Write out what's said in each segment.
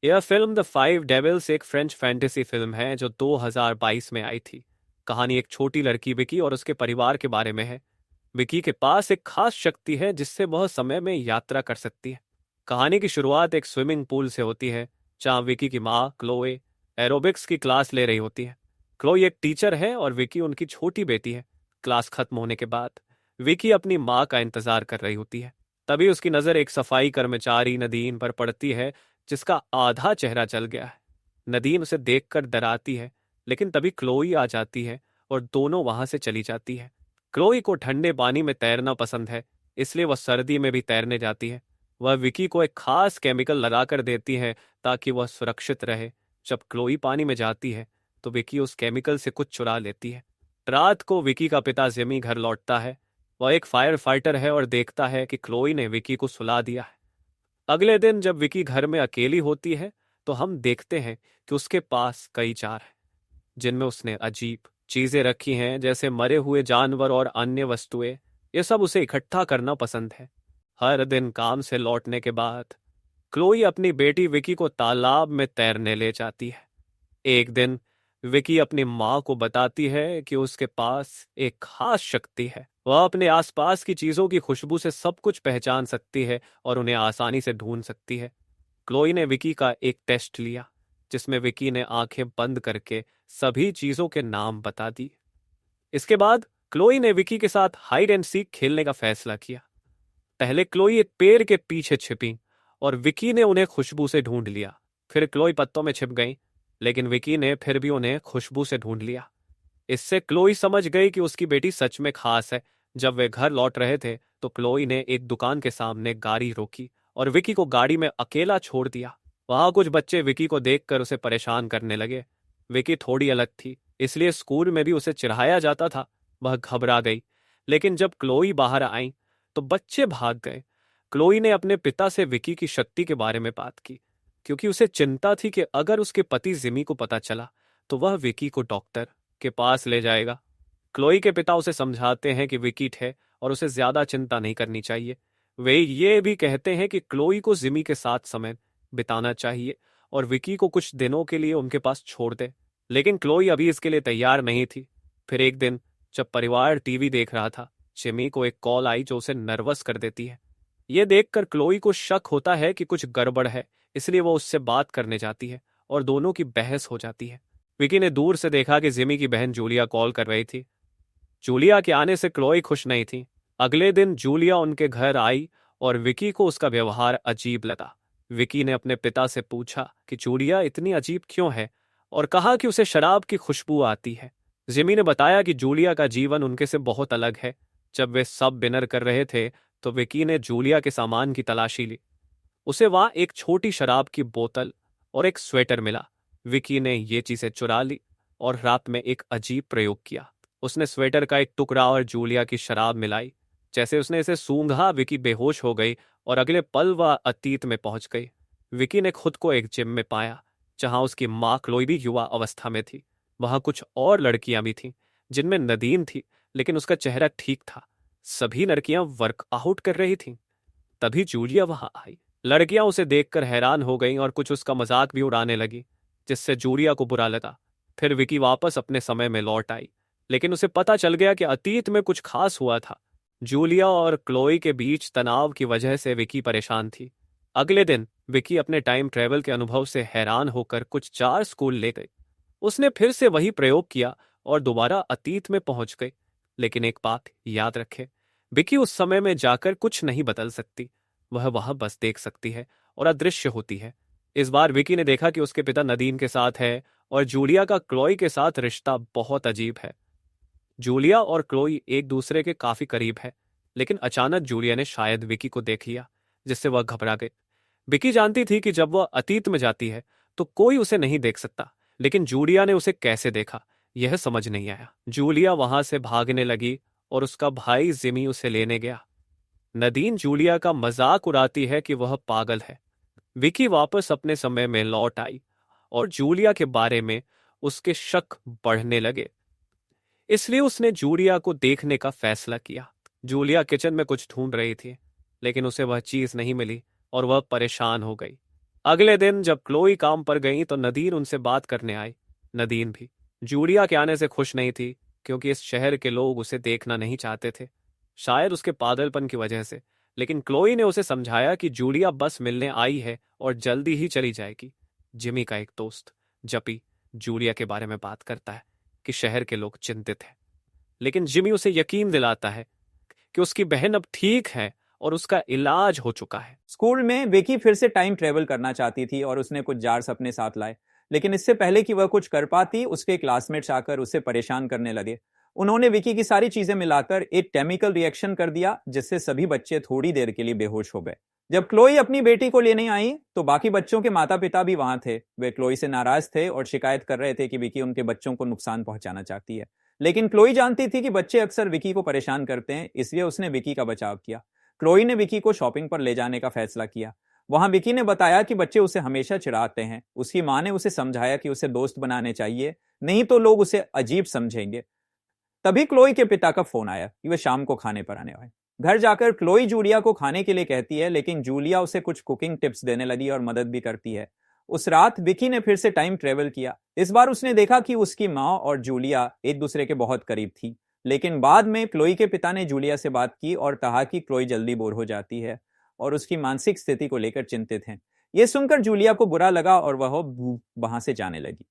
यह film the five devils एक French fantasy film है जो 2022 में आई थी। कहानी एक छोटी लड़की विकी और उसके परिवार के बारे में है। विकी के पास एक खास शक्ति है जिससे वह समय में यात्रा कर सकती है। कहानी की शुरुआत एक स्विमिंग पूल से होती है, जहाँ विकी की माँ क्लोए एरोबिक्स की क्लास ले रही होती है। क्लोई एक टीचर है और विकी उनकी छोटी बेटी है। क्लास खत्म होने के बाद विकी अपनी माँ का इंतजार कर रही होती है। तभी उसकी नजर एक सफाई कर्मचारी नदीन पर पड़ती है, जिसका आधा चेहरा जल गया है। नदीन उसे देखकर डराती है, लेकिन तभी क्लोई आ जाती है और दोनों वहां से चली जाती है। क्लोई को ठंडे पानी में तैरना पसंद है, इसलिए वह सर्दी में भी तैरने जाती है। वह विकी को एक खास केमिकल लगाकर देती है ताकि वह सुरक्षित रहे। जब क्लोई पानी में जाती है तो विकी उस केमिकल से कुछ चुरा लेती है। रात को विकी का पिता जिमी घर लौटता है। वह एक फायर फाइटर है और देखता है कि क्लोई ने विकी को सुला दिया है। अगले दिन जब विकी घर में अकेली होती है तो हम देखते हैं कि उसके पास कई जार हैं, जिनमें उसने अजीब चीजें रखी हैं, जैसे मरे हुए जानवर और अन्य वस्तुएं। ये सब उसे इकट्ठा करना पसंद है। हर दिन काम से लौटने के बाद क्लोई अपनी बेटी विकी को तालाब में तैरने ले जाती है। एक दिन विकी अपनी माँ को बताती है कि उसके पास एक खास शक्ति है। वह अपने आसपास की चीजों की खुशबू से सब कुछ पहचान सकती है और उन्हें आसानी से ढूंढ सकती है। क्लोई ने विकी का एक टेस्ट लिया, जिसमें विकी ने आंखें बंद करके सभी चीजों के नाम बता दी। इसके बाद क्लोई ने विकी के साथ हाइड एंड सीक खेलने का फैसला किया। पहले क्लोई एक पेड़ के पीछे छिपी और विकी ने उन्हें खुशबू से ढूंढ लिया। फिर क्लोई पत्तों में छिप गई, लेकिन विकी ने फिर भी उन्हें खुशबू से ढूंढ लिया। इससे क्लोई समझ गई कि उसकी बेटी सच में खास है। जब वे घर लौट रहे थे तो क्लोई ने एक दुकान के सामने गाड़ी रोकी और विकी को गाड़ी में अकेला छोड़ दिया। वहां कुछ बच्चे विकी को देखकर उसे परेशान करने लगे। विकी थोड़ी अलग थी, इसलिए स्कूल में भी उसे चिढ़ाया जाता था। वह घबरा गई, लेकिन जब क्लोई बाहर आई तो बच्चे भाग गए। क्लोई ने अपने पिता से विकी की शक्ति के बारे में बात की, क्योंकि उसे चिंता थी कि अगर उसके पति जिमी को पता चला तो वह विकी को डॉक्टर के पास ले जाएगा। क्लोई के पिता उसे समझाते हैं कि विकी है और उसे ज्यादा चिंता नहीं करनी चाहिए। वे ये भी कहते हैं कि क्लोई को जिमी के साथ समय बिताना चाहिए और विकी को कुछ दिनों के लिए उनके पास छोड़ दे। लेकिन क्लोई अभी इसके लिए तैयार नहीं थी। फिर एक दिन जब परिवार टीवी देख रहा था, जिमी को एक कॉल आई जो उसे नर्वस कर देती है। यह देखकर क्लोई को शक होता है कि कुछ गड़बड़ है, इसलिए वो उससे बात करने जाती है और दोनों की बहस हो जाती है। विकी ने दूर से देखा कि जिमी की बहन जूलिया कॉल कर रही थी। जूलिया के आने से क्लोई खुश नहीं थी। अगले दिन जूलिया उनके घर आई और विकी को उसका व्यवहार अजीब लगा। विकी ने अपने पिता से पूछा कि जूलिया इतनी अजीब क्यों है और कहा कि उसे शराब की खुशबू आती है। जिमी ने बताया कि जूलिया का जीवन उनके से बहुत अलग है। जब वे सब डिनर कर रहे थे तो विकी ने जूलिया के सामान की तलाशी ली। उसे वहां एक छोटी शराब की बोतल और एक स्वेटर मिला। विकी ने ये चीजें चुरा ली और रात में एक अजीब प्रयोग किया। उसने स्वेटर का एक टुकड़ा और जूलिया की शराब मिलाई। जैसे उसने इसे सूंघा, विकी बेहोश हो गई और अगले पल वह अतीत में पहुंच गई। विकी ने खुद को एक जिम में पाया, जहां उसकी माँ क्लोई भी युवा अवस्था में थी। वहां कुछ और लड़कियां भी थीं, जिनमें नदीन थी, लेकिन उसका चेहरा ठीक था। सभी लड़कियां वर्कआउट कर रही थीं। तभी जूलिया वहां आई। लड़कियां उसे देखकर हैरान हो गईं और कुछ उसका मजाक भी उड़ाने लगी, जिससे जूलिया को बुरा लगा। फिर विकी वापस अपने समय में लौट आई, लेकिन उसे पता चल गया कि अतीत में कुछ खास हुआ था। जूलिया और क्लोई के बीच तनाव की वजह से विकी परेशान थी। अगले दिन विकी अपने टाइम ट्रेवल के अनुभव से हैरान होकर कुछ चार स्कूल ले गई। उसने फिर से वही प्रयोग किया और दोबारा अतीत में पहुंच गई। लेकिन एक बात याद रखे, विकी उस समय में जाकर कुछ नहीं बदल सकती। वह वहां बस देख सकती है और अदृश्य होती है। इस बार विकी ने देखा कि उसके पिता नदीन के साथ है और जूलिया का क्लोई के साथ रिश्ता बहुत अजीब है। जूलिया और क्लोई एक दूसरे के काफी करीब है, लेकिन अचानक जूलिया ने शायद विकी को देख लिया, जिससे वह घबरा गई। विकी जानती थी कि जब वह अतीत में जाती है तो कोई उसे नहीं देख सकता, लेकिन जूलिया ने उसे कैसे देखा यह समझ नहीं आया। जूलिया वहां से भागने लगी और उसका भाई जिमी उसे लेने गया। नदीन जूलिया का मजाक उड़ाती है कि वह पागल है। विकी वापस अपने समय में लौट आई और जूलिया के बारे में उसके शक बढ़ने लगे। इसलिए उसने जूलिया को देखने का फैसला किया। जूलिया किचन में कुछ ढूंढ रही थी, लेकिन उसे वह चीज नहीं मिली और वह परेशान हो गई। अगले दिन जब क्लोई काम पर गई तो नदीन उनसे बात करने आई। नदीन भी जूलिया के आने से खुश नहीं थी, क्योंकि इस शहर के लोग उसे देखना नहीं चाहते थे, शायद उसके पागलपन की वजह से। लेकिन क्लोई ने उसे समझाया कि जूलिया बस मिलने आई है और जल्दी ही चली जाएगी। जिमी का एक दोस्त जपी जूलिया के बारे में बात करता है कि शहर के लोग चिंतित हैं, लेकिन जिमी उसे यकीन दिलाता है कि उसकी बहन अब ठीक है और उसका इलाज हो चुका है। स्कूल में विकी फिर से टाइम ट्रेवल करना चाहती थी और उसने कुछ जार्स अपने साथ लाए, लेकिन इससे पहले कि वह कुछ कर पाती उसके क्लासमेट्स आकर उसे परेशान करने लगे। उन्होंने विकी की सारी चीजें मिलाकर एक केमिकल रिएक्शन कर दिया, जिससे सभी बच्चे थोड़ी देर के लिए बेहोश हो गए। जब क्लोई अपनी बेटी को लेने आई तो बाकी बच्चों के माता पिता भी वहां थे। वे क्लोई से नाराज थे और शिकायत कर रहे थे कि विकी उनके बच्चों को नुकसान पहुंचाना चाहती है। लेकिन क्लोई जानती थी कि बच्चे अक्सर विकी को परेशान करते हैं, इसलिए उसने विकी का बचाव किया। क्लोई ने विकी को शॉपिंग पर ले जाने का फैसला किया। वहां विकी ने बताया कि बच्चे उसे हमेशा चिढ़ाते हैं। उसकी मां ने उसे समझाया कि उसे दोस्त बनाने चाहिए, नहीं तो लोग उसे अजीब समझेंगे। तभी क्लोई के पिता का फोन आया कि वे शाम को खाने पर आने वाले। घर जाकर क्लोई जूलिया को खाने के लिए कहती है, लेकिन जूलिया उसे कुछ कुकिंग टिप्स देने लगी और मदद भी करती है। उस रात विकी ने फिर से टाइम ट्रेवल किया। इस बार उसने देखा कि उसकी माँ और जूलिया एक दूसरे के बहुत करीब थी। लेकिन बाद में क्लोई के पिता ने जूलिया से बात की और कहा कि क्लोई जल्दी बोर हो जाती है और उसकी मानसिक स्थिति को लेकर चिंतित हैं। यह सुनकर जूलिया को बुरा लगा और वह वहां से जाने लगी,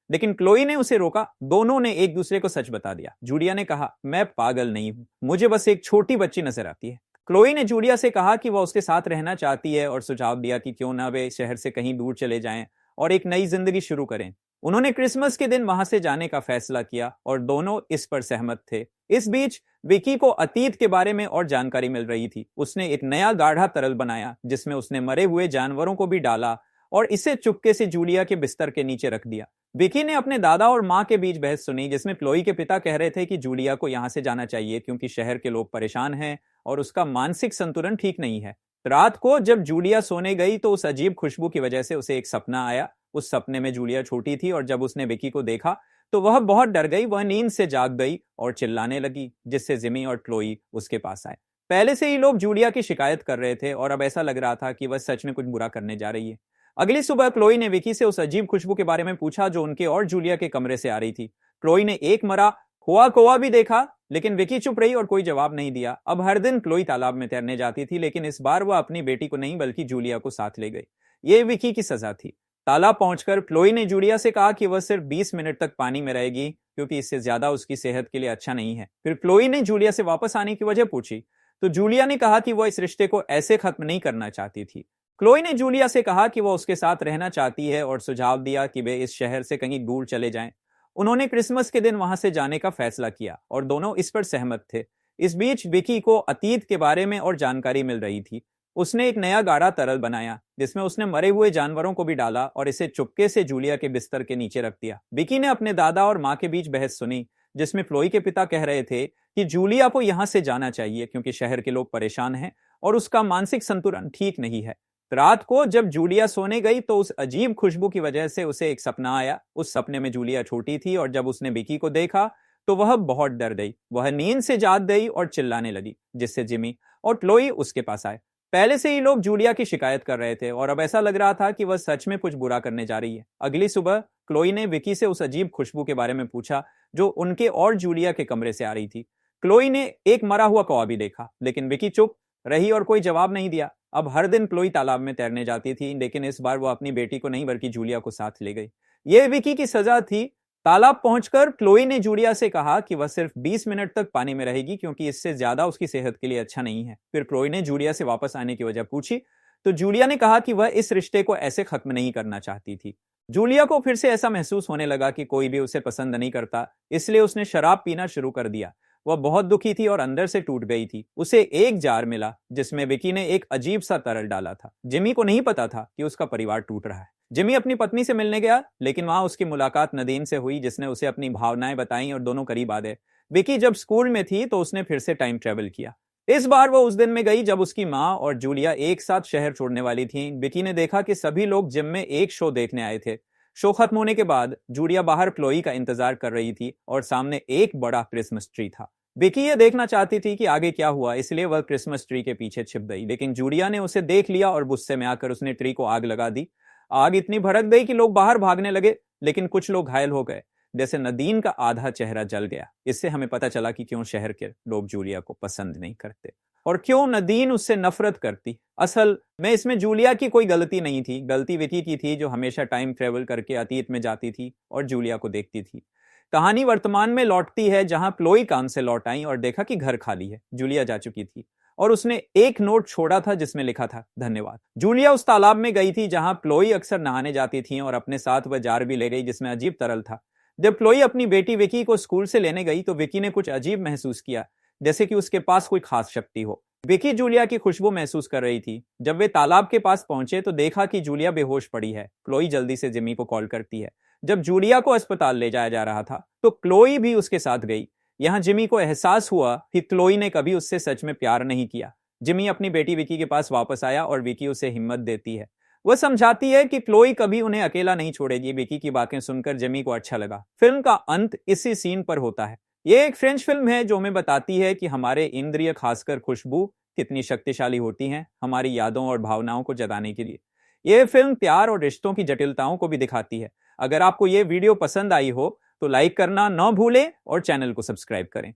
लेकिन क्लोई ने उसे रोका। दोनों ने एक दूसरे को सच बता दिया। जूलिया ने कहा, मैं पागल नहीं हूं, मुझे बस एक छोटी बच्ची नजर आती है। क्लोई ने जूलिया से कहा कि वह उसके साथ रहना चाहती है और सुझाव दिया कि क्यों ना वे शहर से कहीं दूर चले जाएं और एक नई जिंदगी शुरू करें। उन्होंने क्रिसमस के दिन वहां से जाने का फैसला किया और दोनों इस पर सहमत थे। इस बीच विकी को अतीत के बारे में और जानकारी मिल रही थी। उसने एक नया गाढ़ा तरल बनाया जिसमें उसने मरे हुए जानवरों को भी डाला और इसे चुपके से जूलिया के बिस्तर के नीचे रख दिया। विकी ने अपने दादा और माँ के बीच बहस सुनी, जिसमें क्लोई के पिता कह रहे थे कि जूलिया को यहाँ से जाना चाहिए क्योंकि शहर के लोग परेशान हैं और उसका मानसिक संतुलन ठीक नहीं है। रात को जब जूलिया सोने गई तो उस अजीब खुशबू की वजह से उसे एक सपना आया। उस सपने में जूलिया छोटी थी और जब उसने विकी को देखा तो वह बहुत डर गई। वह नींद से जाग गई और चिल्लाने लगी, जिससे जिमी और क्लोई उसके पास आए। पहले से ही लोग जूलिया की शिकायत कर रहे थे और अब ऐसा लग रहा था कि वह सच में कुछ बुरा करने जा रही है। अगली सुबह क्लोई ने विकी से उस अजीब खुशबू के बारे में पूछा जो उनके और जूलिया के कमरे से आ रही थी। क्लोई ने एक मरा हुआ कौवा भी देखा, लेकिन विकी चुप रही और कोई जवाब नहीं दिया। अब हर दिन क्लोई तालाब में तैरने जाती थी, लेकिन इस बार वह अपनी बेटी को नहीं बल्कि जूलिया को साथ ले गई। ये विकी की सजा थी। तालाब पहुंचकर क्लोई ने जूलिया से कहा कि वह सिर्फ 20 मिनट तक पानी में रहेगी क्योंकि इससे ज्यादा उसकी सेहत के लिए अच्छा नहीं है। फिर क्लोई ने जूलिया से वापस आने की वजह पूछी तो जूलिया ने कहा कि वह इस रिश्ते को ऐसे खत्म नहीं करना चाहती थी। क्लोई ने जूलिया से कहा कि वह उसके साथ रहना चाहती है और सुझाव दिया कि वे इस शहर से कहीं दूर चले जाएं। उन्होंने क्रिसमस के दिन वहां से जाने का फैसला किया और दोनों इस पर सहमत थे। इस बीच विकी को अतीत के बारे में और जानकारी मिल रही थी। उसने एक नया गाढ़ा तरल बनाया जिसमें उसने मरे हुए जानवरों को भी डाला और इसे चुपके से जूलिया के बिस्तर के नीचे रख दिया। विकी ने अपने दादा और माँ के बीच बहस सुनी, जिसमें क्लोई के पिता कह रहे थे कि जूलिया को यहां से जाना चाहिए क्योंकि शहर के लोग परेशान हैं और उसका मानसिक संतुलन ठीक नहीं है। रात को जब जूलिया सोने गई तो उस अजीब खुशबू की वजह से उसे एक सपना आया। उस सपने में जूलिया छोटी थी और जब उसने विकी को देखा तो वह बहुत डर गई। वह नींद से जाग गई और चिल्लाने लगी, जिससे जिमी और क्लोई उसके पास आए। पहले से ही लोग जूलिया की शिकायत कर रहे थे और अब ऐसा लग रहा था कि वह सच में कुछ बुरा करने जा रही है। अगली सुबह क्लोई ने विकी से उस अजीब खुशबू के बारे में पूछा जो उनके और जूलिया के कमरे से आ रही थी। क्लोई ने एक मरा हुआ कौवा भी देखा, लेकिन विकी चुप रही और कोई जवाब नहीं दिया। अब हर दिन क्लोई तालाब में तैरने जाती थी, लेकिन इस बार वो अपनी बेटी को नहीं बल्कि जूलिया को साथ ले गई। यह विकी की सजा थी। तालाब पहुंचकर क्लोई ने जूलिया से कहा कि वह सिर्फ 20 मिनट तक पानी में रहेगी क्योंकि इससे ज्यादा उसकी सेहत के लिए अच्छा नहीं है। फिर क्लोई ने जूलिया से वापस आने की वजह पूछी तो जूलिया ने कहा कि वह इस रिश्ते को ऐसे खत्म नहीं करना चाहती थी। जूलिया को फिर से ऐसा महसूस होने लगा कि कोई भी उसे पसंद नहीं करता, इसलिए उसने शराब पीना शुरू कर दिया। वह बहुत दुखी थी और अंदर से टूट गई थी। उसे एक जार मिला जिसमें विकी ने एक अजीब सा तरल डाला था। जिमी को नहीं पता था कि उसका परिवार टूट रहा है। जिमी अपनी पत्नी से मिलने गया, लेकिन वहां उसकी मुलाकात नदीन से हुई जिसने उसे अपनी भावनाएं बताई और दोनों करीब आ गए। विकी जब स्कूल में थी तो उसने फिर से टाइम ट्रेवल किया। इस बार वो उस दिन में गई जब उसकी माँ और जूलिया एक साथ शहर छोड़ने वाली थी। विकी ने देखा कि सभी लोग जिम में एक शो देखने आए थे। शो खत्म होने के बाद जूलिया बाहर क्लोई का इंतजार कर रही थी और सामने एक बड़ा क्रिसमस ट्री था। विकी ये देखना चाहती थी कि आगे क्या हुआ, इसलिए वह क्रिसमस ट्री के पीछे छिप गई, लेकिन जूलिया ने उसे देख लिया और गुस्से में आकर उसने ट्री को आग लगा दी। आग इतनी भड़क गई कि लोग बाहर भागने लगे, लेकिन कुछ लोग घायल हो गए। जैसे नदीन का आधा चेहरा जल गया। इससे हमें पता चला कि क्यों शहर के लोग जूलिया को पसंद नहीं करते और क्यों नदीन उससे नफरत करती। असल में इसमें जूलिया की कोई गलती नहीं थी, गलती विकी की थी, जो हमेशा टाइम ट्रेवल करके अतीत में जाती थी और जूलिया को देखती थी। कहानी वर्तमान में लौटती है, जहां प्लोई काम से लौट आई और देखा कि घर खाली है। जूलिया जा चुकी थी और उसने एक नोट छोड़ा था जिसमें लिखा था धन्यवाद। जूलिया उस तालाब में गई थी जहां प्लोई अक्सर नहाने जाती थी और अपने साथ वह जार भी ले गई जिसमें अजीब तरल था। जब प्लोई अपनी बेटी विकी को स्कूल से लेने गई तो विकी ने कुछ अजीब महसूस किया, जैसे कि उसके पास कोई खास शक्ति हो। विकी जूलिया की खुशबू महसूस कर रही थी। जब वे तालाब के पास पहुंचे तो देखा कि जूलिया बेहोश पड़ी है। प्लोई जल्दी से जिमी को कॉल करती है। जब जूलिया को अस्पताल ले जाया जा रहा था तो क्लोई भी उसके साथ गई। यहां जिमी को एहसास हुआ कि क्लोई ने कभी उससे सच में प्यार नहीं किया। जिमी अपनी बेटी विकी के पास वापस आया और विकी उसे हिम्मत देती है। वह समझाती है कि क्लोई कभी उन्हें अकेला नहीं छोड़ेगी। विकी की बातें सुनकर जिमी को अच्छा लगा। फिल्म का अंत इसी सीन पर होता है। यह एक फ्रेंच फिल्म है जो हमें बताती है कि हमारे इंद्रिय, खासकर खुशबू, कितनी शक्तिशाली होती हैं हमारी यादों और भावनाओं को जगाने के लिए। यह फिल्म प्यार और रिश्तों की जटिलताओं को भी दिखाती है। अगर आपको यह वीडियो पसंद आई हो तो लाइक करना न भूलें और चैनल को सब्सक्राइब करें।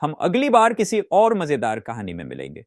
हम अगली बार किसी और मजेदार कहानी में मिलेंगे।